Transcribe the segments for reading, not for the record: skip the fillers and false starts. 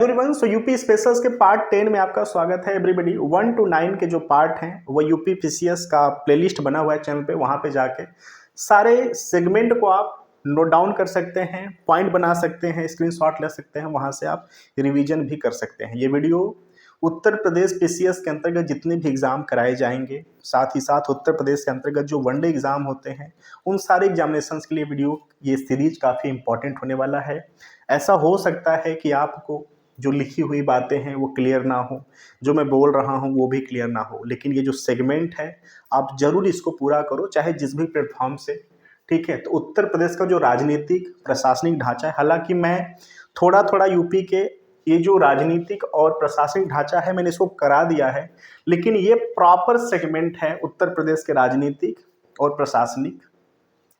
Everyone, सो UP specials के part 10 में आपका स्वागत है। एवरीबडी 1 to 9 के जो पार्ट हैं वो यूपी पीसीएस का प्लेलिस्ट बना हुआ है चैनल पे, वहां पे जाके सारे सेगमेंट को आप नोट डाउन कर सकते हैं, पॉइंट बना सकते हैं, स्क्रीनशॉट ले सकते हैं, वहां से आप रिवीजन भी कर सकते हैं। ये वीडियो उत्तर प्रदेश पीसीएस के अंतर्गत जितने भी एग्जाम कराए जाएंगे, साथ ही साथ उत्तर प्रदेश के अंतर्गत जो वनडे एग्जाम होते हैं उन सारे एग्जामिनेशंस के लिए वीडियो, ये सीरीज काफ़ी इंपॉर्टेंट होने वाला है। ऐसा हो सकता है कि आपको जो लिखी हुई बातें हैं वो क्लियर ना हो, जो मैं बोल रहा हूँ वो भी क्लियर ना हो, लेकिन ये जो सेगमेंट है आप जरूर इसको पूरा करो, चाहे जिस भी प्लेटफॉर्म से। ठीक है, तो उत्तर प्रदेश का जो राजनीतिक प्रशासनिक ढांचा है, हालांकि मैं थोड़ा थोड़ा यूपी के ये जो राजनीतिक और प्रशासनिक ढांचा है मैंने इसको करा दिया है, लेकिन ये प्रॉपर सेगमेंट है उत्तर प्रदेश के राजनीतिक और प्रशासनिक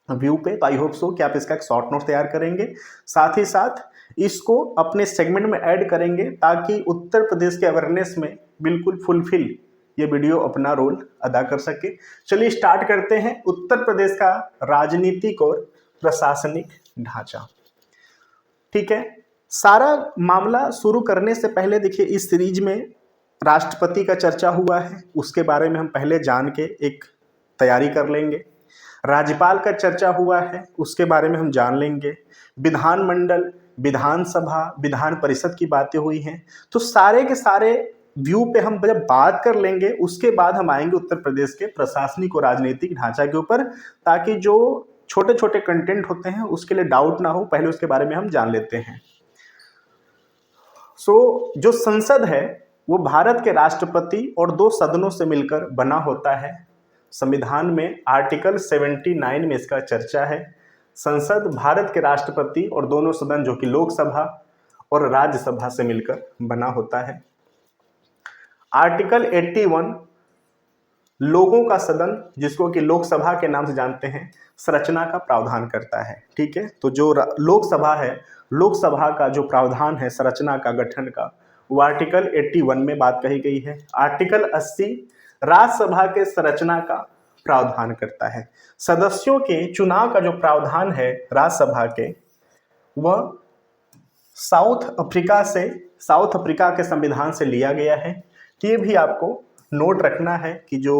व्यू पे। तो आई होप सो कि आप इसका एक शॉर्ट नोट तैयार करेंगे, साथ ही साथ इसको अपने सेगमेंट में ऐड करेंगे ताकि उत्तर प्रदेश के अवेयरनेस में बिल्कुल फुलफिल ये वीडियो अपना रोल अदा कर सके। चलिए स्टार्ट करते हैं उत्तर प्रदेश का राजनीतिक और प्रशासनिक ढांचा। ठीक है, सारा मामला शुरू करने से पहले देखिए, इस सीरीज में राष्ट्रपति का चर्चा हुआ है, उसके बारे में हम पहले जान के एक तैयारी कर लेंगे। राज्यपाल का चर्चा हुआ है, उसके बारे में हम जान लेंगे। विधानमंडल, विधानसभा, विधान परिषद की बातें हुई हैं, तो सारे के सारे व्यू पे हम जब बात कर लेंगे उसके बाद हम आएंगे उत्तर प्रदेश के प्रशासनिक और राजनीतिक ढांचा के ऊपर, ताकि जो छोटे छोटे कंटेंट होते हैं उसके लिए डाउट ना हो, पहले उसके बारे में हम जान लेते हैं। जो संसद है वो भारत के राष्ट्रपति और दो सदनों से मिलकर बना होता है। संविधान में आर्टिकल 79 में इसका चर्चा है। संसद भारत के राष्ट्रपति और दोनों सदन जो कि लोकसभा और राज्यसभा से मिलकर बना होता है। आर्टिकल 81 लोगों का सदन, जिसको कि लोकसभा के नाम से जानते हैं, संरचना का प्रावधान करता है। ठीक है, तो जो लोकसभा है, लोकसभा का जो प्रावधान है संरचना का, गठन का, वो आर्टिकल 81 में बात कही गई है। आर्टिकल 80 राज्यसभा के संरचना का प्रावधान करता है। सदस्यों के चुनाव का जो प्रावधान है राज्यसभा के, वह साउथ अफ्रीका के संविधान से लिया गया है। ये भी आपको नोट रखना है कि जो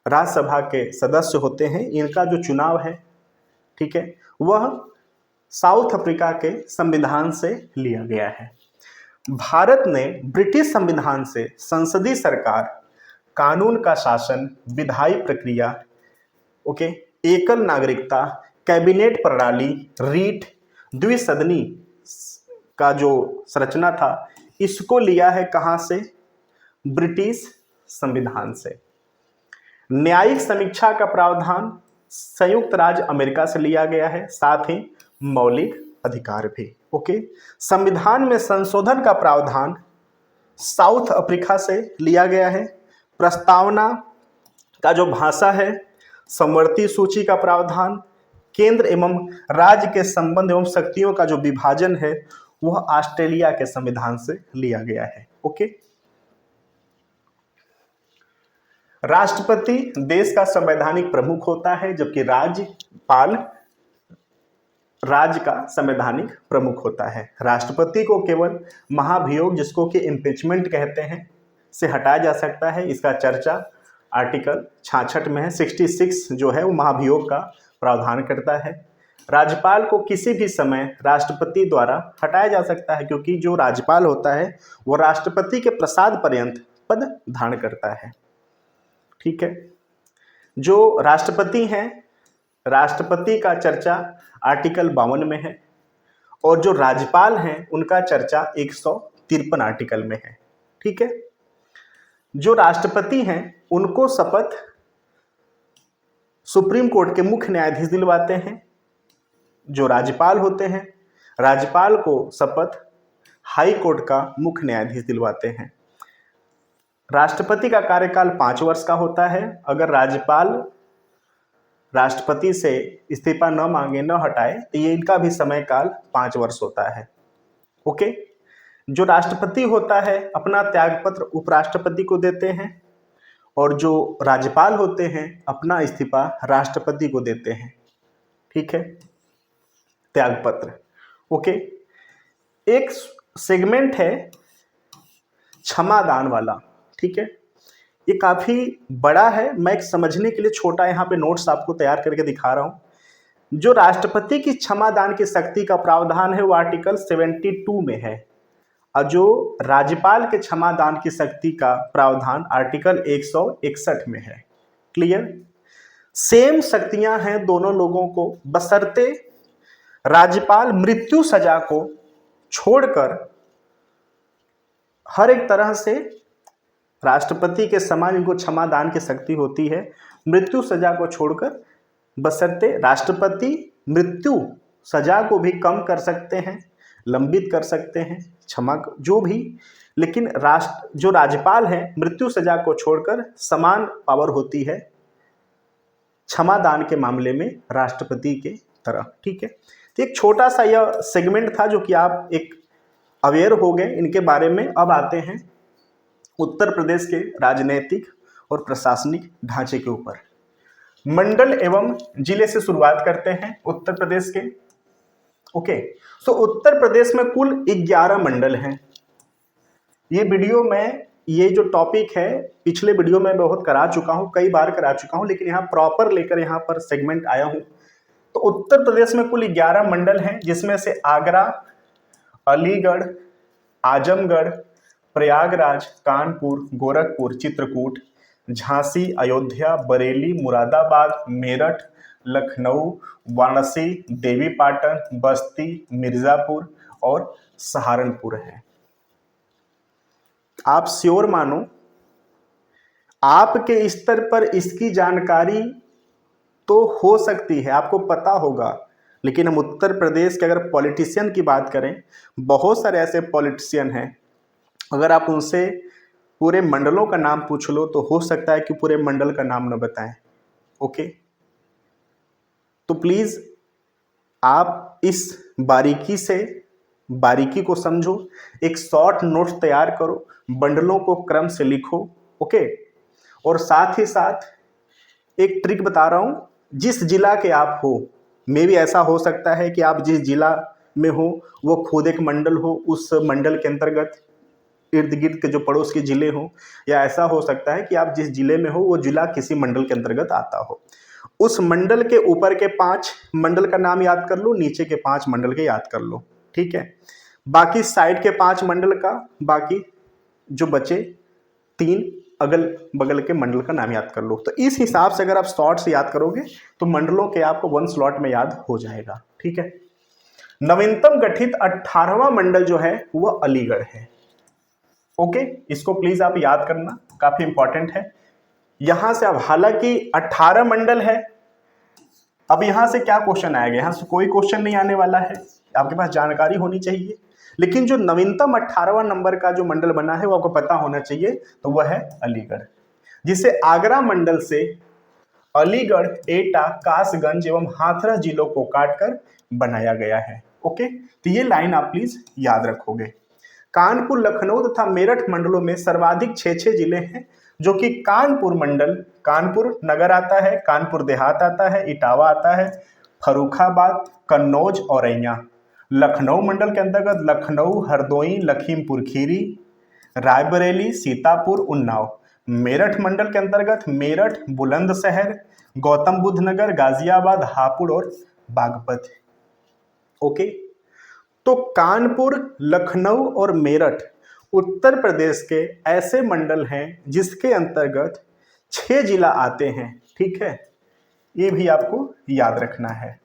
राज्यसभा के सदस्य होते हैं इनका जो चुनाव है, ठीक है, वह साउथ अफ्रीका के संविधान से लिया गया है। भारत ने ब्रिटिश संविधान से संसदीय सरकार, कानून का शासन, विधायी प्रक्रिया, ओके, एकल नागरिकता, कैबिनेट प्रणाली, रीट, द्विसदनी का जो संरचना था, इसको लिया है कहां से? ब्रिटिश संविधान से। न्यायिक समीक्षा का प्रावधान संयुक्त राज्य अमेरिका से लिया गया है, साथ ही मौलिक अधिकार भी। ओके, संविधान में संशोधन का प्रावधान साउथ अफ्रीका से लिया गया है। प्रस्तावना का जो भाषा है, समवर्ती सूची का प्रावधान, केंद्र एवं राज्य के संबंध एवं शक्तियों का जो विभाजन है वह ऑस्ट्रेलिया के संविधान से लिया गया है। ओके, राष्ट्रपति देश का संवैधानिक प्रमुख होता है, जबकि राज्यपाल राज्य का संवैधानिक प्रमुख होता है। राष्ट्रपति को केवल महाभियोग, जिसको कि इम्पीचमेंट कहते हैं, से हटाया जा सकता है। इसका चर्चा आर्टिकल 66 में है। 66 जो है वो महाभियोग का प्रावधान करता है। राज्यपाल को किसी भी समय राष्ट्रपति द्वारा हटाया जा सकता है, क्योंकि जो राज्यपाल होता है वो राष्ट्रपति के प्रसाद पर्यंत पद धारण करता है। ठीक है, जो राष्ट्रपति हैं, राष्ट्रपति का चर्चा आर्टिकल 52 में है, और जो राज्यपाल हैं उनका चर्चा 153 आर्टिकल में है। ठीक है, जो राष्ट्रपति हैं उनको शपथ सुप्रीम कोर्ट के मुख्य न्यायाधीश दिलवाते हैं। जो राज्यपाल होते हैं, राज्यपाल को शपथ हाई कोर्ट का मुख्य न्यायाधीश दिलवाते हैं। राष्ट्रपति का कार्यकाल 5 वर्ष का होता है। अगर राज्यपाल राष्ट्रपति से इस्तीफा न मांगे, न हटाए, तो ये इनका भी समय काल 5 वर्ष होता है। ओके, जो राष्ट्रपति होता है अपना त्यागपत्र उपराष्ट्रपति को देते हैं, और जो राज्यपाल होते हैं अपना इस्तीफा राष्ट्रपति को देते हैं। ठीक है, त्यागपत्र। ओके, एक सेगमेंट है क्षमादान वाला। ठीक है, ये काफी बड़ा है, मैं एक समझने के लिए छोटा यहाँ पे नोट्स आपको तैयार करके दिखा रहा हूं। जो राष्ट्रपति की क्षमादान की शक्ति का प्रावधान है वो आर्टिकल 72 में है, और जो राज्यपाल के क्षमादान की शक्ति का प्रावधान आर्टिकल 161 में है। क्लियर? सेम शक्तियां हैं दोनों लोगों को, बशर्ते राज्यपाल मृत्यु सजा को छोड़कर हर एक तरह से राष्ट्रपति के समान इनको क्षमादान की शक्ति होती है, मृत्यु सजा को छोड़कर, बशर्ते राष्ट्रपति मृत्यु सजा को भी कम कर सकते हैं, लंबित कर सकते हैं, क्षमा जो भी, लेकिन जो राज्यपाल है मृत्यु सजा को छोड़कर समान पावर होती है क्षमादान के मामले में राष्ट्रपति के तरह। ठीक है, तो एक छोटा सा यह सेगमेंट था जो कि आप एक अवेयर हो गए इनके बारे में। अब आते हैं उत्तर प्रदेश के राजनीतिक और प्रशासनिक ढांचे के ऊपर। मंडल एवं जिले से शुरुआत करते हैं उत्तर प्रदेश के। ओके, तो उत्तर प्रदेश में कुल 11 मंडल हैं। ये वीडियो में ये जो टॉपिक है पिछले वीडियो में बहुत करा चुका हूं, कई बार करा चुका हूं, लेकिन यहाँ प्रॉपर लेकर यहाँ पर सेगमेंट आया हूं। तो उत्तर प्रदेश में कुल 11 मंडल हैं, जिसमें से आगरा, अलीगढ़, आजमगढ़, प्रयागराज, कानपुर, गोरखपुर, चित्रकूट, झांसी, अयोध्या, बरेली, मुरादाबाद, मेरठ, लखनऊ, वाराणसी, देवीपाटन, बस्ती, मिर्जापुर और सहारनपुर है। आप श्योर मानो, आपके स्तर पर इसकी जानकारी तो हो सकती है, आपको पता होगा, लेकिन हम उत्तर प्रदेश के अगर पॉलिटिशियन की बात करें, बहुत सारे ऐसे पॉलिटिशियन हैं, अगर आप उनसे पूरे मंडलों का नाम पूछ लो तो हो सकता है कि पूरे मंडल का नाम न बताएं। ओके, तो प्लीज आप इस बारीकी को समझो, एक शॉर्ट नोट्स तैयार करो, मंडलों को क्रम से लिखो। ओके, और साथ ही साथ एक ट्रिक बता रहा हूं, जिस जिला के आप हो, मे भी ऐसा हो सकता है कि आप जिस जिला में हो वो खुद एक मंडल हो, उस मंडल के अंतर्गत इर्द गिर्द के जो पड़ोस के जिले हों, या ऐसा हो सकता है कि आप जिस जिले में हो वो जिला किसी मंडल के अंतर्गत आता हो। उस मंडल के ऊपर के 5 मंडल का नाम याद कर लो, नीचे के 5 मंडल के याद कर लो। ठीक है, बाकी साइड के 5 मंडल का, बाकी जो बचे 3 अगल बगल के मंडल का नाम याद कर लो। तो इस हिसाब से अगर आप शॉर्ट से याद करोगे तो मंडलों के आपको 1 स्लॉट में याद हो जाएगा। ठीक है, नवीनतम गठित 18वां मंडल जो है वह अलीगढ़ है। ओके, इसको प्लीज आप याद करना, काफी इंपॉर्टेंट है। यहां से अब हालांकि 18 मंडल है, अब यहां से क्या क्वेश्चन आएगा? यहां से कोई क्वेश्चन नहीं आने वाला है, आपके पास जानकारी होनी चाहिए, लेकिन जो नवीनतम 18वां नंबर का जो मंडल बना है वो आपको पता होना चाहिए, तो वह है अलीगढ़, जिसे आगरा मंडल से अलीगढ़, एटा, कासगंज एवं हाथरस जिलों को काटकर बनाया गया है। ओके, तो ये लाइन आप प्लीज याद रखोगे। कानपुर, लखनऊ तथा मेरठ मंडलों में सर्वाधिक 6 जिले हैं, जो कि कानपुर मंडल, कानपुर नगर आता है, कानपुर देहात आता है, इटावा आता है, फर्रुखाबाद, कन्नौज, औरैया। लखनऊ मंडल के अंतर्गत लखनऊ, हरदोई, लखीमपुर खीरी, रायबरेली, सीतापुर, उन्नाव। मेरठ मंडल के अंतर्गत मेरठ, बुलंदशहर, गौतम बुद्ध नगर, गाजियाबाद, हापुड़ और बागपत। ओके, तो कानपुर, लखनऊ और मेरठ उत्तर प्रदेश के ऐसे मंडल हैं जिसके अंतर्गत 6 जिला आते हैं। ठीक है, ये भी आपको याद रखना है।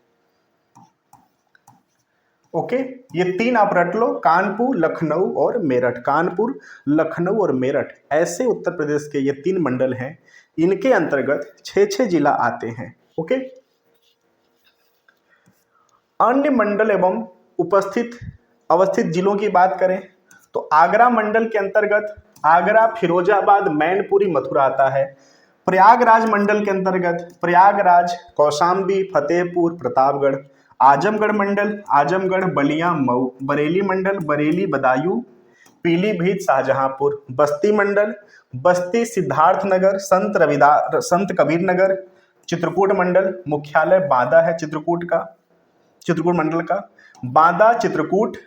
ओके, ये 3 आप रट लो, कानपुर, लखनऊ और मेरठ। कानपुर, लखनऊ और मेरठ ऐसे उत्तर प्रदेश के ये 3 मंडल हैं, इनके अंतर्गत 6 जिला आते हैं। ओके, अन्य मंडल एवं अवस्थित जिलों की बात करें तो आगरा मंडल के अंतर्गत आगरा, फिरोजाबाद, मैनपुरी, मथुरा आता है। प्रयागराज मंडल के अंतर्गत प्रयागराज, कौशाम्बी, फतेहपुर, प्रतापगढ़। आजमगढ़ मंडल आजमगढ़, बलिया, मऊ। बरेली मंडल बरेली, बदायूं, पीलीभीत, शाहजहांपुर। बस्ती मंडल बस्ती, सिद्धार्थनगर, संत कबीर नगर। चित्रकूट मंडल मुख्यालय बांदा है, चित्रकूट मंडल का बांदा, चित्रकूट।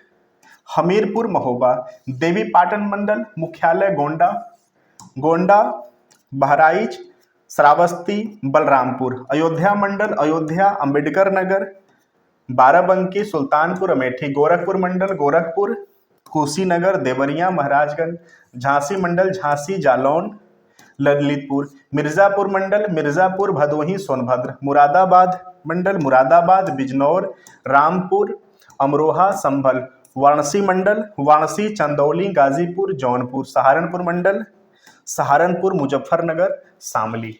हमीरपुर महोबा। देवीपाटन मंडल मुख्यालय गोंडा, गोंडा बहराइच श्रावस्ती बलरामपुर। अयोध्या मंडल अयोध्या अंबेडकर नगर बाराबंकी सुल्तानपुर अमेठी। गोरखपुर मंडल गोरखपुर कुशीनगर देवरिया महाराजगंज। झांसी मंडल झांसी जालौन ललितपुर। मिर्जापुर मंडल मिर्जापुर भदोही सोनभद्र। मुरादाबाद मंडल मुरादाबाद बिजनौर रामपुर अमरोहा संभल। वाराणसी मंडल वाराणसी चंदौली गाजीपुर जौनपुर। सहारनपुर मंडल सहारनपुर मुजफ्फरनगर शामली।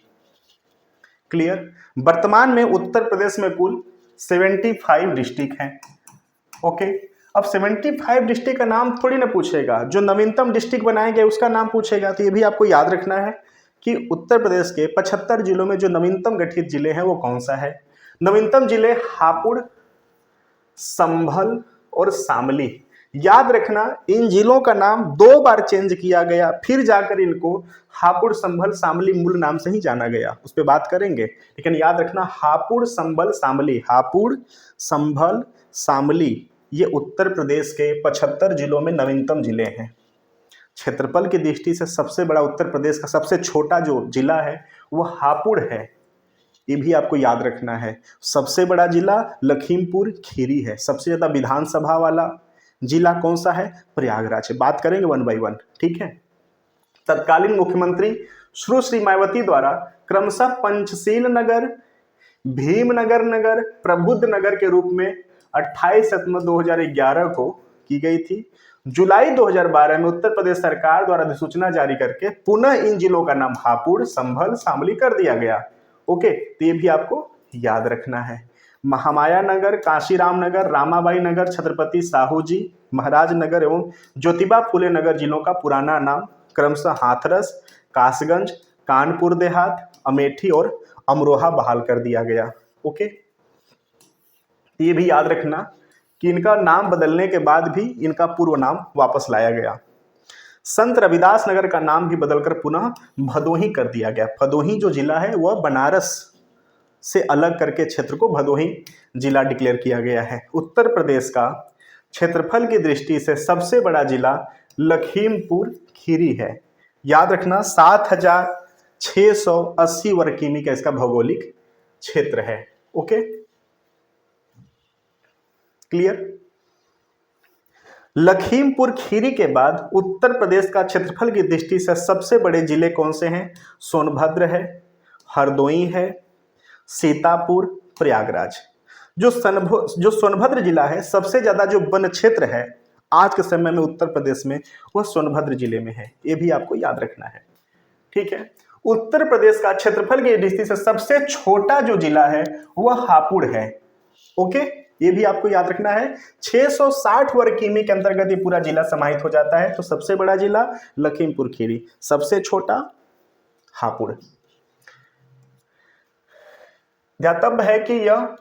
क्लियर। वर्तमान में उत्तर प्रदेश में कुल 75 डिस्ट्रिक्ट हैं। ओके, अब 75 डिस्ट्रिक्ट का नाम थोड़ी ना पूछेगा, जो नवीनतम डिस्ट्रिक्ट बनाए गए उसका नाम पूछेगा। तो ये भी आपको याद रखना है कि उत्तर प्रदेश के 75 जिलों में जो नवीनतम गठित जिले हैं वो कौन सा है। नवीनतम जिले हापुड़ संभल और शामली। याद रखना, इन जिलों का नाम 2 बार चेंज किया गया, फिर जाकर इनको हापुड़ संभल शामली मूल नाम से ही जाना गया। उस पर बात करेंगे, लेकिन याद रखना हापुड़ संभल शामली, हापुड़ संभल शामली ये उत्तर प्रदेश के 75 जिलों में नवीनतम जिले हैं। क्षेत्रफल की दृष्टि से सबसे बड़ा उत्तर प्रदेश का सबसे छोटा जो जिला है वो हापुड़ है, ये भी आपको याद रखना है। सबसे बड़ा जिला लखीमपुर खीरी है। सबसे ज्यादा विधानसभा वाला जिला कौन सा है? प्रयागराज है। बात करेंगे 1 बाय 1, ठीक है। तत्कालीन मुख्यमंत्री श्री मायावती द्वारा क्रमशः पंचशील नगर, भीमनगर नगर, प्रबुद्ध नगर के रूप में 28 सितंबर 2011 को की गई थी। जुलाई 2012 में उत्तर प्रदेश सरकार द्वारा अधिसूचना जारी करके पुनः इन जिलों का नाम हापुड़ संभल शामली कर दिया गया। ओके, तो ये भी आपको याद रखना है। महामाया नगर, काशीराम नगर, रामाबाई नगर, छत्रपति साहू जी महाराज नगर एवं ज्योतिबा फुले नगर जिलों का पुराना नाम क्रमशः हाथरस, कासगंज, कानपुर देहात, अमेठी और अमरोहा बहाल कर दिया गया। ओके, ये भी याद रखना कि इनका नाम बदलने के बाद भी इनका पूर्व नाम वापस लाया गया। संत रविदास नगर का नाम भी बदलकर पुनः भदोही कर दिया गया। भदोही जो जिला है वह बनारस से अलग करके क्षेत्र को भदोही जिला डिक्लेयर किया गया है। उत्तर प्रदेश का क्षेत्रफल की दृष्टि से सबसे बड़ा जिला लखीमपुर खीरी है। याद रखना 7680 वर्ग किमी का इसका भौगोलिक क्षेत्र है। Okay, clear. लखीमपुर खीरी के बाद उत्तर प्रदेश का क्षेत्रफल की दृष्टि से सबसे बड़े जिले कौन से हैं? सोनभद्र है, हरदोई है, सीतापुर, प्रयागराज। जो सोनभद्र जिला है, सबसे ज्यादा जो वन क्षेत्र है आज के समय में उत्तर प्रदेश में वह सोनभद्र जिले में है। यह भी आपको याद रखना है, ठीक है। उत्तर प्रदेश का क्षेत्रफल की दृष्टि से सबसे छोटा जो जिला है वह हापुड़ है। ओके, ये भी आपको याद रखना है। 660 वर्ग किमी के अंतर्गत ये पूरा जिला समाहित हो जाता है। तो सबसे बड़ा जिला लखीमपुर खीरी, सबसे छोटा हापुड़। ध्यातव्य है कि यह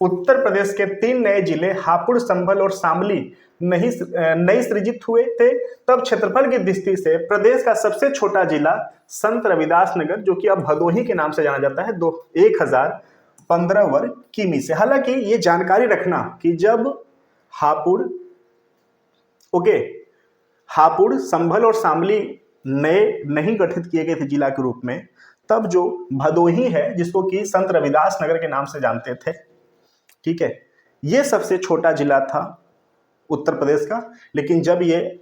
उत्तर प्रदेश के 3 नए जिले हापुड़ संभल और शामली नई सृजित हुए थे। तब क्षेत्रफल की दृष्टि से प्रदेश का सबसे छोटा जिला संत रविदास नगर, जो कि अब भदोही के नाम से जाना जाता है, 1015 वर्ग किमी से। हालांकि ये जानकारी रखना कि जब हापुड़ हापुड़ संभल और शामली नए नहीं गठित किए गए थे जिला के रूप में, तब जो भदोही है जिसको कि संत रविदास नगर के नाम से जानते थे, ठीक है, ये सबसे छोटा जिला था उत्तर प्रदेश का। लेकिन जब ये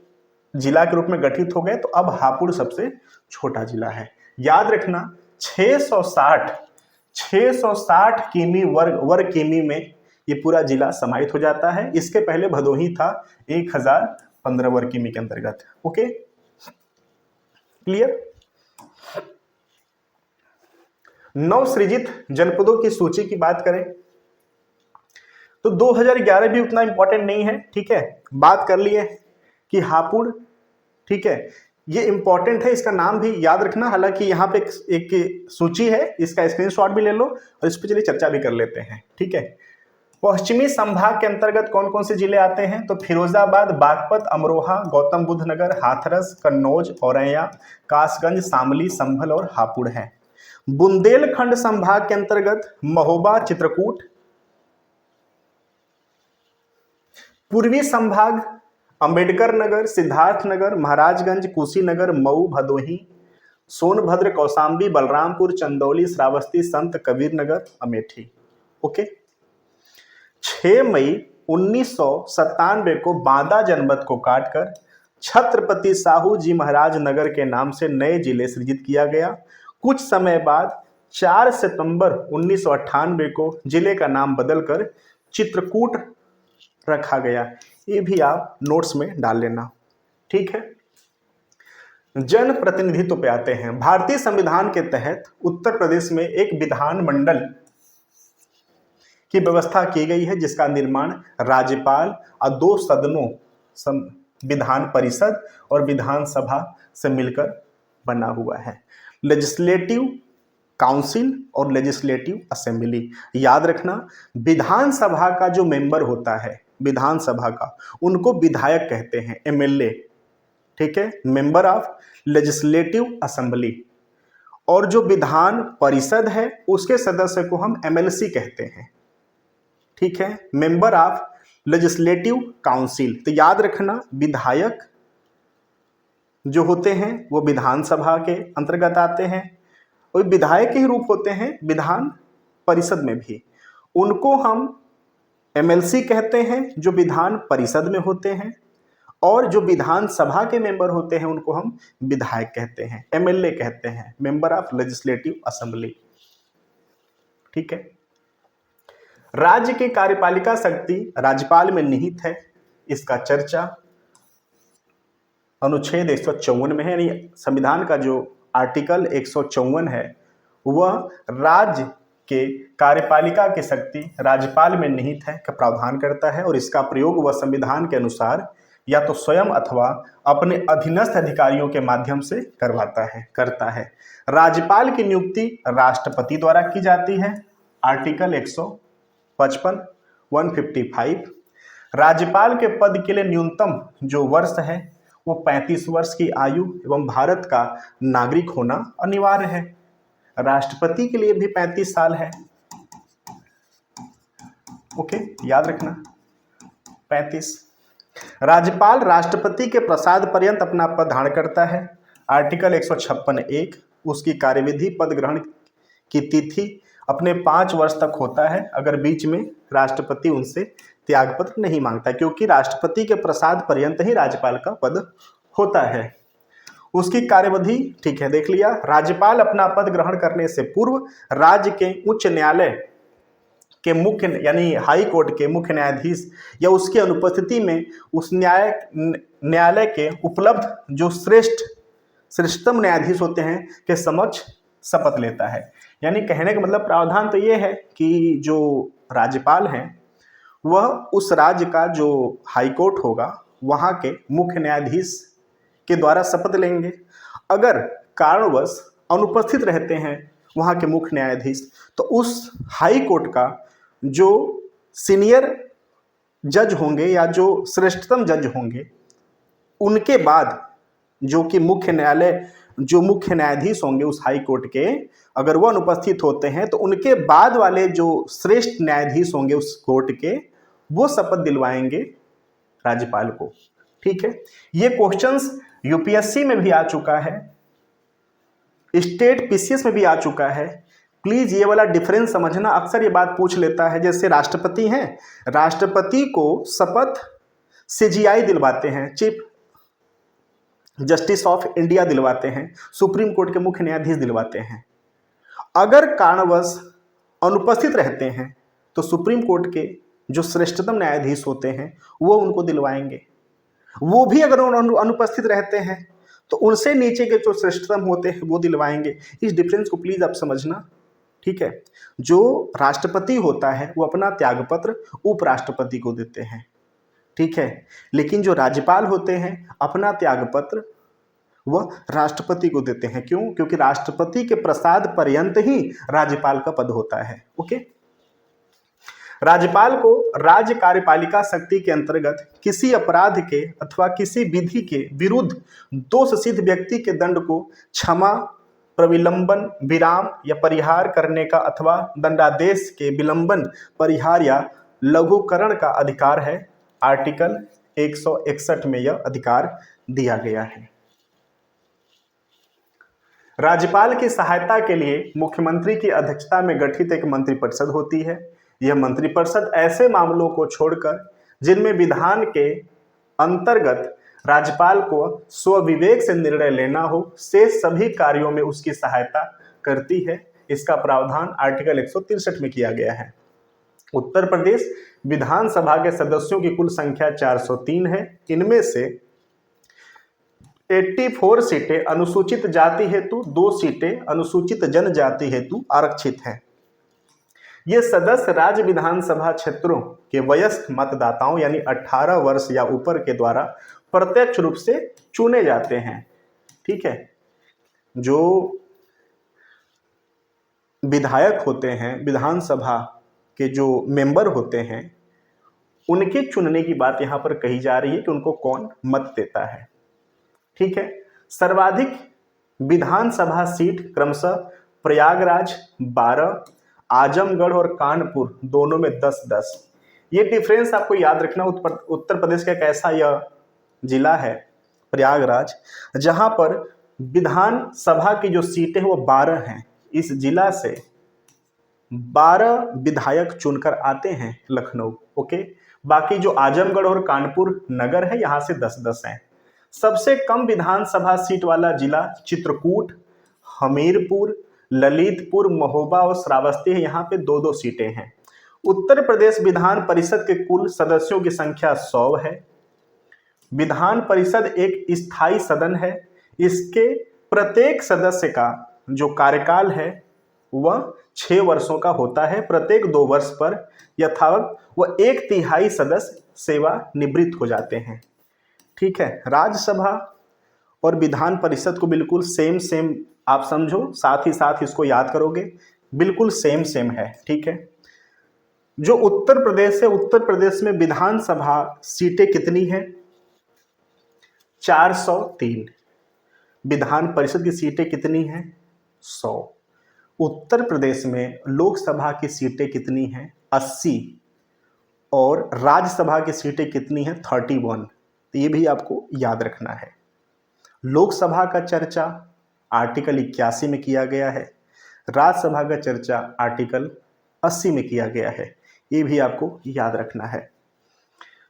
जिला के रूप में गठित हो गए तो अब हापुड़ सबसे छोटा जिला है। याद रखना 660 किमी वर्ग किमी में ये पूरा जिला समाहित हो जाता है। इसके पहले भदोही था 1015 वर्ग किमी के अंतर्गत। Okay, clear. नवसृजित जनपदों की सूची की बात करें तो 2011 भी उतना इंपॉर्टेंट नहीं है, ठीक है। बात कर लिए कि हापुड़, ठीक है, ये इंपॉर्टेंट है, इसका नाम भी याद रखना। हालांकि यहाँ पे एक सूची है, इसका स्क्रीनशॉट भी ले लो और इस पर चलिए चर्चा भी कर लेते हैं, ठीक है। पश्चिमी संभाग के अंतर्गत कौन कौन से जिले आते हैं? तो फिरोजाबाद, बागपत, अमरोहा, गौतम बुद्ध नगर, हाथरस, कन्नौज, औरैया, कासगंज, शामली, संभल और हापुड़ है। बुंदेलखंड संभाग के अंतर्गत महोबा, चित्रकूट। पूर्वी संभाग अंबेडकर नगर, सिद्धार्थ नगर, महाराजगंज, कुशीनगर, मऊ, भदोही, सोनभद्र, कौशाम्बी, बलरामपुर, चंदौली, श्रावस्ती, संत कबीर नगर, अमेठी। ओके। 6 मई 1997 को बांदा जनपद को काटकर छत्रपति साहू जी महाराज नगर के नाम से नए जिले सृजित किया गया। कुछ समय बाद 4 सितंबर 1998 को जिले का नाम बदलकर चित्रकूट रखा गया। ये भी आप नोट्स में डाल लेना, ठीक है। जन प्रतिनिधित्व पे आते हैं। भारतीय संविधान के तहत उत्तर प्रदेश में एक विधान मंडल की व्यवस्था की गई है, जिसका निर्माण राज्यपाल और 2 सदनों विधान परिषद और विधानसभा से मिलकर बना हुआ है। लेजिस्लेटिव काउंसिल और लेजिस्लेटिव असेंबली। याद रखना, विधानसभा का जो मेंबर होता है विधानसभा का, उनको विधायक कहते हैं, एमएलए, ठीक है, मेंबर ऑफ लेजिस्लेटिव असेंबली। और जो विधान परिषद है उसके सदस्य को हम एमएलसी कहते हैं, ठीक है, मेंबर ऑफ लेजिस्लेटिव काउंसिल। तो याद रखना, विधायक जो होते हैं वो विधानसभा के अंतर्गत आते हैं और विधायक के ही रूप होते हैं विधान परिषद में भी। उनको हम एमएलसी कहते हैं जो विधान परिषद में होते हैं, और जो विधानसभा के मेंबर होते हैं उनको हम विधायक कहते हैं, एमएलए कहते हैं, मेंबर ऑफ लेजिस्लेटिव असेंबली, ठीक है। राज्य की कार्यपालिका शक्ति राज्यपाल में निहित है। इसका चर्चा अनुच्छेद 154 में है, यानी संविधान का जो आर्टिकल 154 है वह राज्य के कार्यपालिका की शक्ति राज्यपाल में निहित है का प्रावधान करता है, और इसका प्रयोग वह संविधान के अनुसार या तो स्वयं अथवा अपने अधीनस्थ अधिकारियों के माध्यम से करता है। राज्यपाल की नियुक्ति राष्ट्रपति द्वारा की जाती है। आर्टिकल 155 155। राज्यपाल के पद के लिए न्यूनतम जो वर्ष है वो 35 वर्ष की आयु एवं भारत का नागरिक होना अनिवार्य है। राष्ट्रपति के लिए भी 35 साल है। ओके, याद रखना 35। राज्यपाल राष्ट्रपति के प्रसाद पर्यंत अपना पद धारण करता है। आर्टिकल 156(1) उसकी कार्यविधि पद ग्रहण की तिथि अपने 5 वर्ष तक होता है, अगर बीच में राष्ट्रपति उनसे त्यागपत्र नहीं मांगता, क्योंकि राष्ट्रपति के प्रसाद पर्यंत ही राज्यपाल का पद होता है। उसकी कार्यविधि, ठीक है, देख लिया। राज्यपाल अपना पद ग्रहण करने से पूर्व राज्य के उच्च न्यायालय के मुख्य यानी हाई कोर्ट के मुख्य न्यायाधीश या उसकी अनुपस्थिति में उस न्यायालय के उपलब्ध जो श्रेष्ठतम न्यायाधीश होते हैं के समक्ष शपथ लेता है। यानी कहने का मतलब प्रावधान तो ये है कि जो राज्यपाल हैं वह उस राज्य का जो हाई कोर्ट होगा वहाँ के मुख्य न्यायाधीश के द्वारा शपथ लेंगे। अगर कारणवश अनुपस्थित रहते हैं वहाँ के मुख्य न्यायाधीश, तो उस हाई कोर्ट का जो सीनियर जज होंगे या जो श्रेष्ठतम जज होंगे उनके बाद जो कि मुख्य न्यायाधीश होंगे उस हाई कोर्ट के, अगर वो अनुपस्थित होते हैं तो उनके बाद वाले जो श्रेष्ठ न्यायाधीश होंगे उस कोर्ट के, वो शपथ दिलवाएंगे राज्यपाल को। ठीक है, ये क्वेश्चंस यूपीएससी में भी आ चुका है, स्टेट पीसीएस में भी आ चुका है। प्लीज ये वाला डिफरेंस समझना, अक्सर ये बात पूछ लेता है। जैसे राष्ट्रपति हैं, राष्ट्रपति को शपथ सीजीआई दिलवाते हैं, चीफ जस्टिस ऑफ इंडिया दिलवाते हैं, सुप्रीम कोर्ट के मुख्य न्यायाधीश दिलवाते हैं। अगर कारणवश अनुपस्थित रहते हैं तो सुप्रीम कोर्ट के जो श्रेष्ठतम न्यायाधीश होते हैं वो उनको दिलवाएंगे। वो भी अगर अनुपस्थित रहते हैं तो उनसे नीचे के जो श्रेष्ठतम होते हैं वो दिलवाएंगे। इस डिफरेंस को प्लीज आप समझना, ठीक है। जो राष्ट्रपति होता है वो अपना त्यागपत्र उपराष्ट्रपति को देते हैं, ठीक है, लेकिन जो राज्यपाल होते हैं अपना त्यागपत्र वह राष्ट्रपति को देते हैं। क्यों? क्योंकि राष्ट्रपति के प्रसाद पर्यंत ही राज्यपाल का पद होता है। ओके, राज्यपाल को राज्य कार्यपालिका शक्ति के अंतर्गत किसी अपराध के अथवा किसी विधि के विरुद्ध दोष सिद्ध व्यक्ति के दंड को क्षमा, प्रविलंबन, विराम या परिहार करने का अथवा दंडादेश के विलंबन, परिहार या लघुकरण का अधिकार है। आर्टिकल 161 में यह अधिकार दिया गया है। राज्यपाल की सहायता के लिए मुख्यमंत्री की अध्यक्षता में गठित एक मंत्रिपरिषद होती है। यह मंत्रिपरिषद ऐसे मामलों को छोड़कर जिनमें विधान के अंतर्गत राज्यपाल को स्वविवेक से निर्णय लेना हो, शेष सभी कार्यों में उसकी सहायता करती है। इसका प्रावधान आर्टिकल 163 में किया गया है। उत्तर प्रदेश विधानसभा के सदस्यों की कुल संख्या 403 है। इनमें से 84 सीटें अनुसूचित जाति हेतु, 2 सीटें अनुसूचित जनजाति हेतु आरक्षित हैं। ये सदस्य राज्य विधानसभा क्षेत्रों के वयस्क मतदाताओं यानी 18 वर्ष या ऊपर के द्वारा प्रत्यक्ष रूप से चुने जाते हैं। ठीक है, जो विधायक होते हैं, विधानसभा के जो मेंबर होते हैं, उनके चुनने की बात यहाँ पर कही जा रही है कि उनको कौन मत देता है। ठीक है, सर्वाधिक विधानसभा सीट क्रमशः प्रयागराज 12, आजमगढ़ और कानपुर दोनों में 10-10। ये डिफरेंस आपको याद रखना। उत्तर प्रदेश का एक ऐसा यह जिला है प्रयागराज, जहां पर विधानसभा की जो सीटें हैं वो 12 हैं। इस जिला से 12 विधायक चुनकर आते हैं लखनऊ। ओके, बाकी जो आजमगढ़ और कानपुर नगर है यहाँ से 10-10 हैं। सबसे कम विधानसभा सीट वाला जिला चित्रकूट, हमीरपुर, ललितपुर, महोबा और श्रावस्ती है। यहाँ पे 2-2 सीटें हैं। उत्तर प्रदेश विधान परिषद के कुल सदस्यों की संख्या 100 है। विधान परिषद एक स्थायी सदन है। इसके प्रत्येक सदस्य का जो कार्यकाल है वह 6 वर्षों का होता है। प्रत्येक 2 वर्ष पर यथावत वह 1/3 सदस्य सेवानिवृत्त हो जाते हैं। ठीक है, राज्यसभा और विधान परिषद को बिल्कुल सेम आप समझो, साथ ही साथ इसको याद करोगे, बिल्कुल सेम है। ठीक है, जो उत्तर प्रदेश है, उत्तर प्रदेश में विधानसभा सीटें कितनी हैं? 403। विधान परिषद की सीटें कितनी हैं? 100। उत्तर प्रदेश में लोकसभा की सीटें कितनी हैं? 80। और राज्यसभा की सीटें कितनी हैं? 31। तो ये भी आपको याद रखना है। लोकसभा का चर्चा आर्टिकल 81 में किया गया है, राज्यसभा का चर्चा आर्टिकल 80 में किया गया है। ये भी आपको याद रखना है।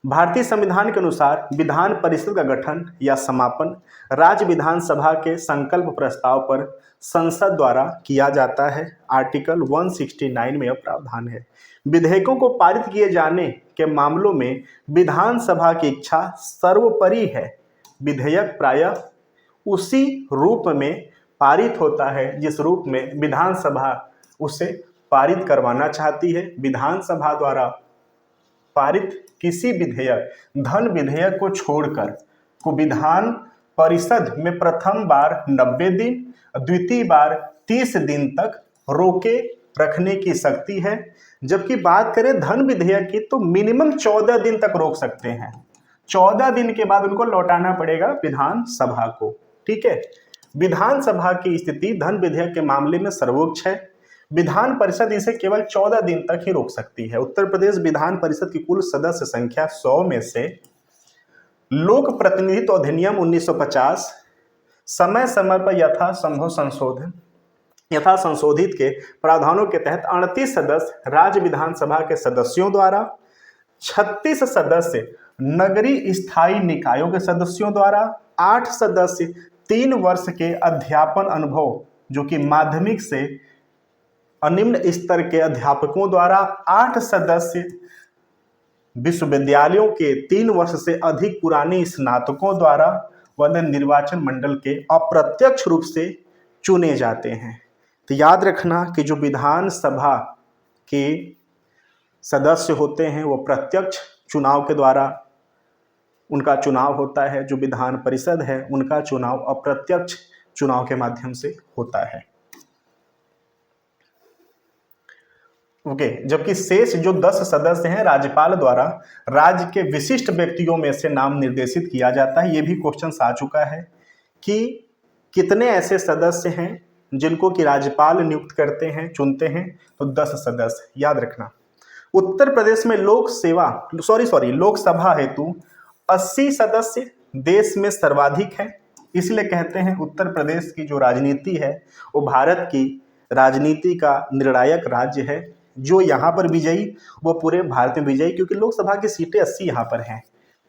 भारतीय संविधान के अनुसार विधान परिषद का गठन या समापन राज्य विधानसभा के संकल्प प्रस्ताव पर संसद द्वारा किया जाता है। आर्टिकल 169 में यह प्रावधान है। विधेयकों को पारित किए जाने के मामलों में विधानसभा की इच्छा सर्वोपरि है। विधेयक प्रायः उसी रूप में पारित होता है जिस रूप में विधानसभा उसे पारित करवाना चाहती है। विधानसभा द्वारा पारित किसी विधेयक, धन विधेयक को छोड़कर, को विधान परिषद में प्रथम बार 90 दिन, द्वितीय बार 30 दिन तक रोके रखने की शक्ति है। जबकि बात करें धन विधेयक की तो मिनिमम 14 दिन तक रोक सकते हैं। 14 दिन के बाद उनको लौटाना पड़ेगा विधानसभा को। ठीक है, विधानसभा की स्थिति धन विधेयक के मामले में सर्वोच्च है। विधान परिषद इसे केवल 14 दिन तक ही रोक सकती है। उत्तर प्रदेश विधान परिषद की कुल सदस्य संख्या 100 में से लोक प्रतिनिधित्व अधिनियम 1950 समय समय पर यथा संशोधित के प्रावधानों के तहत 38 सदस्य राज्य विधानसभा के सदस्यों द्वारा, 36 सदस्य नगरीय स्थायी निकायों के सदस्यों द्वारा, 8 सदस्य 3 वर्ष के अध्यापन अनुभव जो कि माध्यमिक से निम्न स्तर के अध्यापकों द्वारा, 8 सदस्य विश्वविद्यालयों के 3 वर्ष से अधिक पुराने स्नातकों द्वारा व निर्वाचन मंडल के अप्रत्यक्ष रूप से चुने जाते हैं। तो याद रखना कि जो विधानसभा के सदस्य होते हैं वो प्रत्यक्ष चुनाव के द्वारा उनका चुनाव होता है। जो विधान परिषद है उनका चुनाव अप्रत्यक्ष चुनाव के माध्यम से होता है। ओके, जबकि शेष जो 10 सदस्य हैं राज्यपाल द्वारा राज्य के विशिष्ट व्यक्तियों में से नाम निर्देशित किया जाता है। ये भी क्वेश्चन आ चुका है कि कितने ऐसे सदस्य हैं जिनको कि राज्यपाल नियुक्त करते हैं, चुनते हैं, तो 10 सदस्य याद रखना। उत्तर प्रदेश में लोकसभा हेतु 80 सदस्य देश में सर्वाधिक है, इसलिए कहते हैं उत्तर प्रदेश की जो राजनीति है वो भारत की राजनीति का निर्णायक राज्य है। जो यहाँ पर विजयी वो पूरे भारत में विजयी, क्योंकि लोकसभा की सीटें 80 यहाँ पर हैं,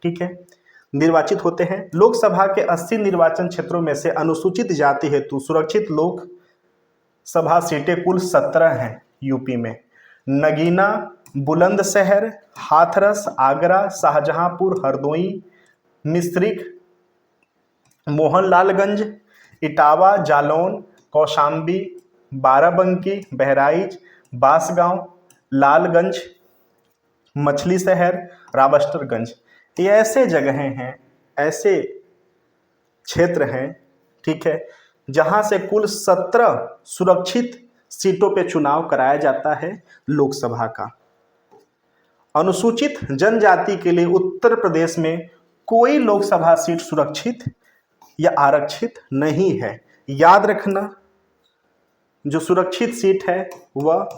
ठीक है, निर्वाचित होते हैं। लोकसभा के 80 निर्वाचन क्षेत्रों में से अनुसूचित जाति हेतु सुरक्षित लोकसभा सीटें कुल 17 हैं यूपी में। नगीना, बुलंदशहर, हाथरस, आगरा, शाहजहांपुर, हरदोई, मिश्रिख, मोहनलालगंज, इटावा, जालौन, कौशाम्बी, बाराबंकी, बहराइच, बांसगांव, लालगंज, मछली शहर, राबस्टरगंज, ये ऐसे जगहें हैं, ऐसे क्षेत्र हैं, ठीक है, जहां से कुल 17 सुरक्षित सीटों पे चुनाव कराया जाता है लोकसभा का। अनुसूचित जनजाति के लिए उत्तर प्रदेश में कोई लोकसभा सीट सुरक्षित या आरक्षित नहीं है। याद रखना, जो सुरक्षित सीट है वह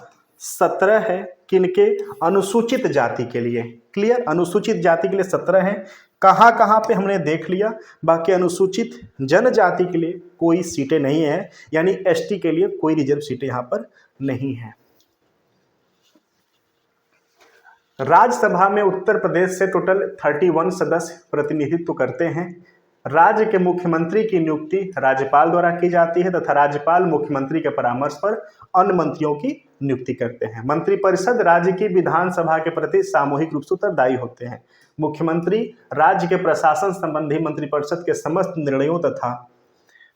17 है, किनके? अनुसूचित जाति के लिए। क्लियर, अनुसूचित जाति के लिए 17 है। कहाँ कहाँ पे हमने देख लिया, बाकी अनुसूचित जनजाति के लिए कोई सीटें नहीं है, यानी एसटी के लिए कोई रिजर्व सीटें यहाँ पर नहीं है। राज्यसभा में उत्तर प्रदेश से टोटल 31 सदस्य प्रतिनिधित्व करते हैं। राज्य के मुख्यमंत्री की नियुक्ति राज्यपाल द्वारा की जाती है तथा राज्यपाल मुख्यमंत्री के परामर्श पर अन्य मंत्रियों की नियुक्ति करते हैं। मंत्रिपरिषद राज्य की विधानसभा के प्रति सामूहिक रूप से उत्तरदायी होते हैं। मुख्यमंत्री राज्य के प्रशासन संबंधी मंत्रिपरिषद के समस्त निर्णयों तथा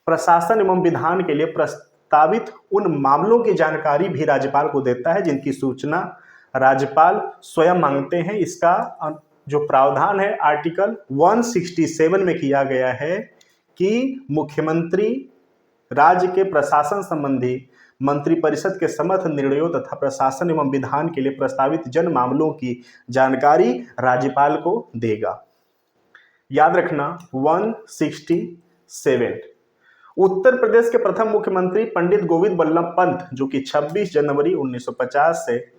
प्रशासन एवं विधान के लिए प्रस्तावित उन मामलों की जानकारी भी राज्यपाल को देता है जिनकी सूचना राज्यपाल स्वयं मांगते हैं। इसका जो प्रावधान है आर्टिकल 167 में किया गया है कि मुख्यमंत्री राज्य के प्रशासन संबंधी मंत्रिपरिषद के समस्त निर्णयों तथा प्रशासन एवं विधान के लिए प्रस्तावित जन मामलों की जानकारी राज्यपाल को देगा। याद रखना 167। उत्तर प्रदेश के प्रथम मुख्यमंत्री पंडित गोविंद बल्लभ पंत, जो कि 26 जनवरी 1950 से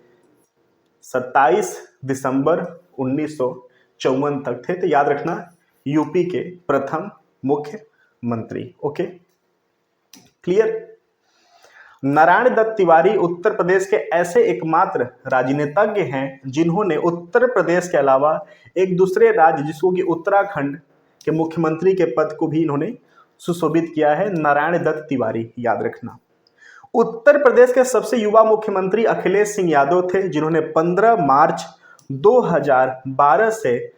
27 दिसंबर 1954 तक थे। तो याद रखना यूपी के प्रथम मुख्यमंत्री। Okay, clear. नारायण दत्त तिवारी उत्तर प्रदेश के ऐसे एकमात्र राजनीतिज्ञ हैं जिन्होंने उत्तर प्रदेश के अलावा एक दूसरे राज्य जिसको कि उत्तराखंड के मुख्यमंत्री के पद को भी इन्होंने सुशोभित किया है। नारायण दत्त तिवारी, याद रखना। उत्तर प्रदेश के सबसे युवा मुख्यमंत्री अखिलेश सिंह यादव थे, जिन्होंने 15 मार्च 2012 से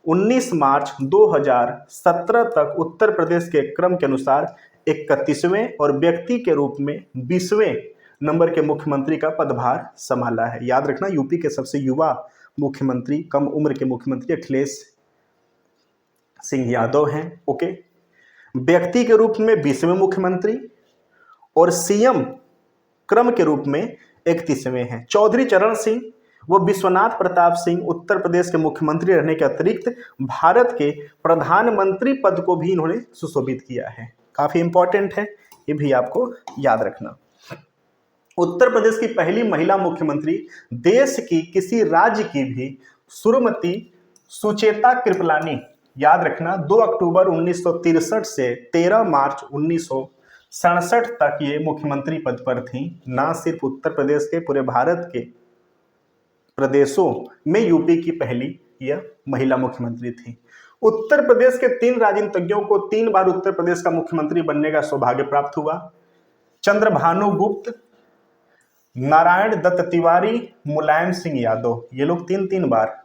19 मार्च 2017 तक उत्तर प्रदेश के क्रम के अनुसार 31वें और व्यक्ति के रूप में 20वें नंबर के मुख्यमंत्री का पदभार संभाला है। याद रखना यूपी के सबसे युवा मुख्यमंत्री, कम उम्र के मुख्यमंत्री अखिलेश सिंह यादव हैं। ओके, व्यक्ति के रूप में 20वें मुख्यमंत्री और सीएम क्रम के रूप में 31वें हैं। चौधरी चरण सिंह व विश्वनाथ प्रताप सिंह उत्तर प्रदेश के मुख्यमंत्री रहने के अतिरिक्त भारत के प्रधानमंत्री पद को भी इन्होंने सुशोभित किया है। काफी इंपॉर्टेंट है, ये भी आपको याद रखना। उत्तर प्रदेश की पहली महिला मुख्यमंत्री देश की किसी राज्य की भी श्रीमती सुचेता कृपलानी, याद रखना 2 अक्टूबर 1963 से 13 मार्च 1967 तक ये मुख्यमंत्री पद पर थी। ना सिर्फ उत्तर प्रदेश के, पूरे भारत के प्रदेशों में यूपी की पहली यह महिला मुख्यमंत्री थी। उत्तर प्रदेश के 3 राजनीतिज्ञों को 3 बार उत्तर प्रदेश का मुख्यमंत्री बनने का सौभाग्य प्राप्त हुआ। चंद्रभानु गुप्त, नारायण दत्त तिवारी, मुलायम सिंह यादव, ये लोग 3 बार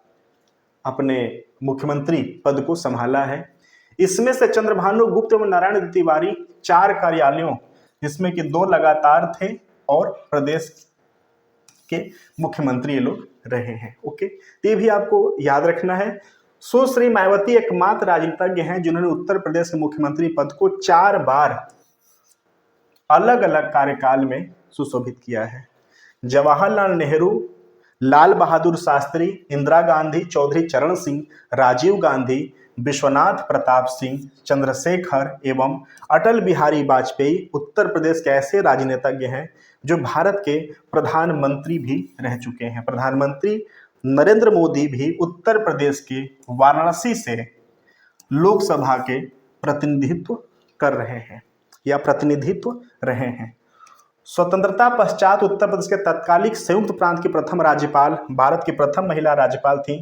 अपने मुख्यमंत्री पद को संभाला है। इसमें से चंद्रभानु गुप्त एवं नारायण दत्त तिवारी 4 कार्यालयों, जिसमें कि 2 लगातार थे, और प्रदेश के मुख्यमंत्री ये लोग रहे हैं। ओके, तो ये भी आपको याद रखना है। सुश्री मायावती एकमात्र राजनीतिज्ञ हैं जिन्होंने उत्तर प्रदेश के मुख्यमंत्री पद को 4 बार अलग अलग कार्यकाल में सुशोभित किया है। जवाहरलाल नेहरू, लाल बहादुर शास्त्री, इंदिरा गांधी, चौधरी चरण सिंह, राजीव गांधी, विश्वनाथ प्रताप सिंह, चंद्रशेखर एवं अटल बिहारी वाजपेयी उत्तर प्रदेश के ऐसे राजनीतिज्ञ हैं जो भारत के प्रधानमंत्री भी रह चुके हैं। प्रधानमंत्री नरेंद्र मोदी भी उत्तर प्रदेश के वाराणसी से लोकसभा के प्रतिनिधित्व कर रहे हैं या प्रतिनिधित्व रहे हैं। स्वतंत्रता पश्चात उत्तर प्रदेश के तत्कालिक संयुक्त प्रांत की प्रथम राज्यपाल, भारत की प्रथम महिला राज्यपाल थी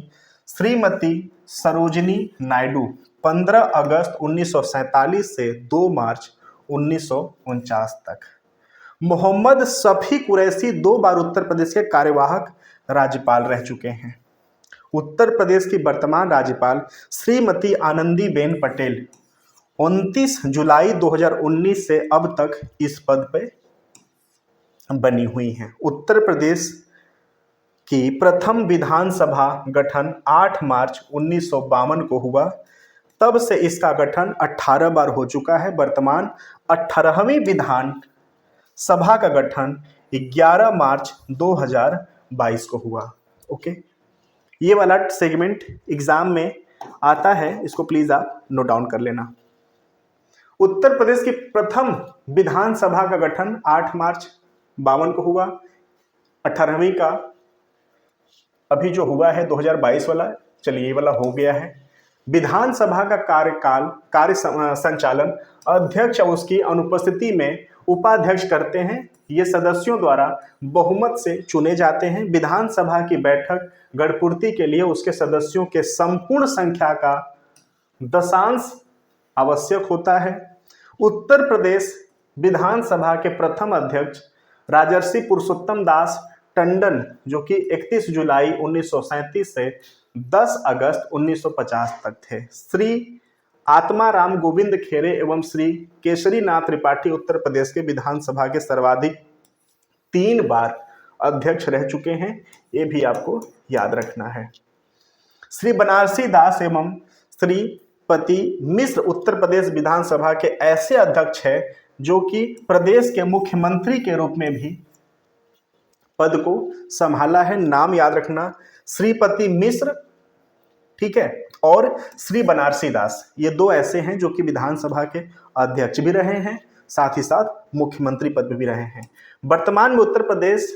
श्रीमती सरोजिनी नायडू, 15 अगस्त 1947 से 2 मार्च 1949 तक। मोहम्मद शफी कुरैशी 2 बार उत्तर प्रदेश के कार्यवाहक राज्यपाल रह चुके हैं। उत्तर प्रदेश की वर्तमान राज्यपाल श्रीमती आनंदीबेन पटेल 29 जुलाई 2019 से अब तक इस पद पर बनी हुई हैं। उत्तर प्रदेश की प्रथम विधानसभा गठन 8 मार्च 1952 को हुआ, तब से इसका गठन 18 बार हो चुका है। वर्तमान 18वीं विधान सभा का गठन 11 मार्च 2022 को हुआ। ओके, ये वाला सेगमेंट एग्जाम में आता है, इसको प्लीज आप नोट डाउन कर लेना। उत्तर प्रदेश की प्रथम विधानसभा का गठन 8 मार्च 52 को हुआ। 18वीं का अभी जो हुआ है 2022 वाला, चलिए ये वाला हो गया है। विधानसभा का कार्य संचालन अध्यक्ष और उसकी अनुपस्थिति में उपाध्यक्ष करते हैं। ये सदस्यों द्वारा बहुमत से चुने जाते हैं। विधानसभा की बैठक गढ़पूर्ति के लिए उसके सदस्यों के संपूर्ण संख्या का दशांश आवश्यक होता है। उत्तर प्रदेश विधानसभा के प्रथम अध्यक्ष राजर्षि पुरुषोत्तम दास टंडन, जो कि 31 जुलाई 1937 से 10 अगस्त 1950 तक थे। श्री आत्माराम गोविंद खेरे एवं श्री केसरी नाथ त्रिपाठी उत्तर प्रदेश के विधानसभा के सर्वाधिक 3 बार अध्यक्ष रह चुके हैं, ये भी आपको याद रखना है। श्री बनारसी दास एवं श्रीपति मिश्र उत्तर प्रदेश विधानसभा के ऐसे अध्यक्ष हैं जो कि प्रदेश के मुख्यमंत्री के रूप में भी पद को संभाला है। नाम याद रखना, श्रीपति मिश्र, ठीक है, और श्री बनारसी दास, ये 2 ऐसे हैं जो कि विधानसभा के अध्यक्ष भी रहे हैं, साथ ही साथ मुख्यमंत्री पद पे भी रहे हैं। वर्तमान में उत्तर प्रदेश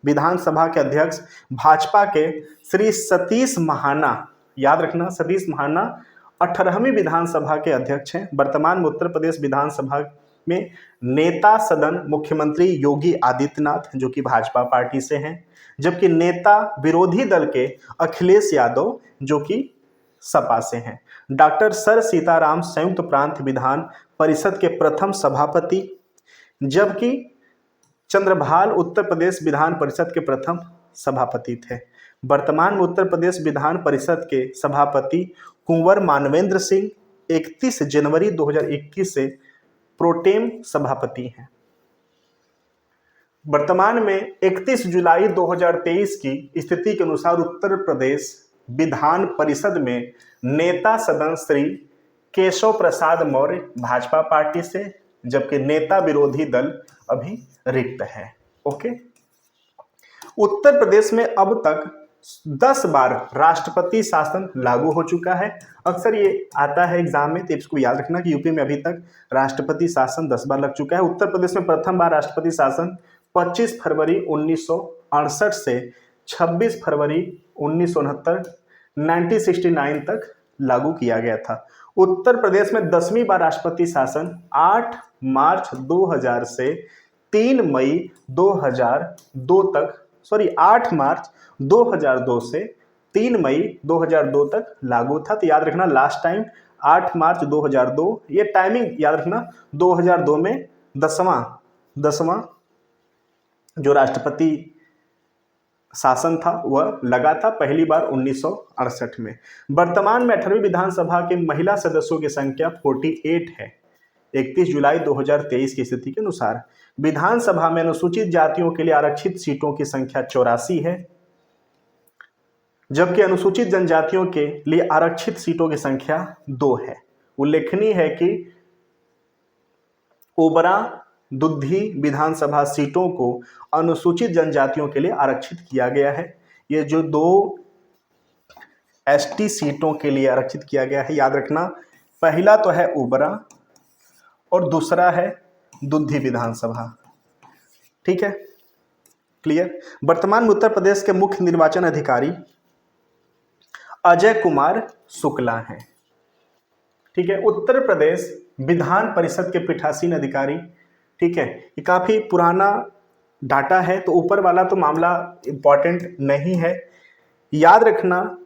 विधानसभा के अध्यक्ष भाजपा के श्री सतीश महाना, याद रखना सतीश महाना 18वीं विधानसभा के अध्यक्ष हैं। वर्तमान में उत्तर प्रदेश विधानसभा में नेता सदन मुख्यमंत्री योगी आदित्यनाथ, जो कि भाजपा पार्टी से हैं, जबकि नेता विरोधी दल के अखिलेश यादव, जो कि सपा से हैं। डॉक्टर सर सीताराम संयुक्त प्रांत विधान परिषद के प्रथम सभापति, जबकि चंद्रभाल उत्तर प्रदेश विधान परिषद के प्रथम सभापति थे। वर्तमान में उत्तर प्रदेश विधान परिषद के सभापति कुंवर मानवेंद्र सिंह 31 जनवरी 2021 से प्रोटेम सभापति हैं। वर्तमान में 31 जुलाई 2023 की स्थिति के अनुसार उत्तर प्रदेश विधान परिषद में नेता सदन श्री केशव प्रसाद मौर्य भाजपा पार्टी से, जबकि नेता विरोधी दल अभी रिक्त है। ओके, उत्तर प्रदेश में अब तक 10 बार राष्ट्रपति शासन लागू हो चुका है। अक्सर ये आता है एग्जाम में, तो इसको याद रखना कि यूपी में अभी तक राष्ट्रपति शासन 10 बार लग चुका है। उत्तर प्रदेश में प्रथम बार राष्ट्रपति शासन 25 फरवरी 1968 से 26 फरवरी 1969 1969 तक लागू किया गया था। उत्तर प्रदेश में 10वीं बार राष्ट्रपति शासन 8 मार्च 2000 से 3 मई 2002 तक, 8 मार्च 2002 से 3 मई 2002 तक लागू था। तो याद रखना लास्ट टाइम 8 मार्च 2002, ये टाइमिंग याद रखना। 2002 में 10वां जो राष्ट्रपति शासन था वह लगा था, पहली बार 1968 में। वर्तमान में 18वीं विधानसभा के महिला सदस्यों की संख्या 48 है। 31 जुलाई 2023 की स्थिति के अनुसार विधानसभा में अनुसूचित जातियों के लिए आरक्षित सीटों की संख्या 84 है, जबकि अनुसूचित जनजातियों के लिए आरक्षित सीटों की संख्या 2 है। उल्लेखनीय है कि ओबरा दुद्धी विधानसभा सीटों को अनुसूचित जनजातियों के लिए आरक्षित किया गया है। ये जो 2 एसटी सीटों के लिए आरक्षित किया गया है, याद रखना, पहला तो है ओबरा और दूसरा है दुद्धी विधानसभा। ठीक है, क्लियर। वर्तमान में उत्तर प्रदेश के मुख्य निर्वाचन अधिकारी अजय कुमार शुक्ला हैं। ठीक है, उत्तर प्रदेश विधान परिषद के पीठासीन अधिकारी, ठीक है, ये काफी पुराना डाटा है, तो ऊपर वाला तो मामला इंपॉर्टेंट नहीं है। याद रखना,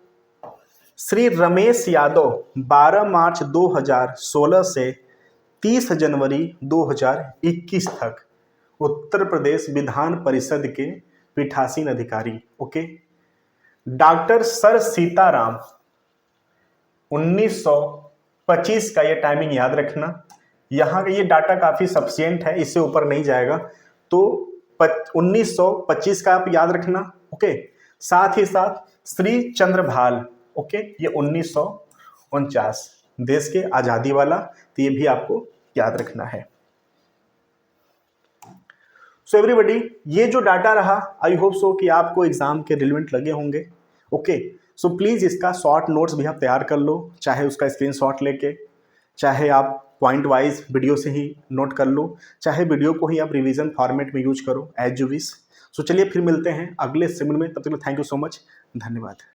श्री रमेश यादव 12 मार्च 2016 से 30 जनवरी 2021 तक उत्तर प्रदेश विधान परिषद के पीठासीन अधिकारी। ओके। डॉक्टर सर सीताराम 1925 का ये टाइमिंग याद रखना। यहाँ का ये डाटा काफ़ी सफिशिएंट है, इससे ऊपर नहीं जाएगा, तो 1925 का आप याद रखना। ओके। साथ ही साथ श्री चंद्रभाल, ओके, ये 1949 देश के आज़ादी वाला, तो ये भी आपको याद रखना है। सो एवरीबॉडी, ये जो डाटा रहा, आई होप सो कि आपको एग्जाम के रिलेवेंट लगे होंगे। ओके, सो प्लीज़ इसका शॉर्ट नोट्स भी आप तैयार कर लो, चाहे उसका स्क्रीनशॉट लेके, चाहे आप पॉइंट वाइज वीडियो से ही नोट कर लो, चाहे वीडियो को ही आप रिवीजन फॉर्मेट में यूज करो, एज यू विश। सो चलिए फिर मिलते हैं अगले सेगमेंट में, तब तक थैंक यू सो मच, धन्यवाद।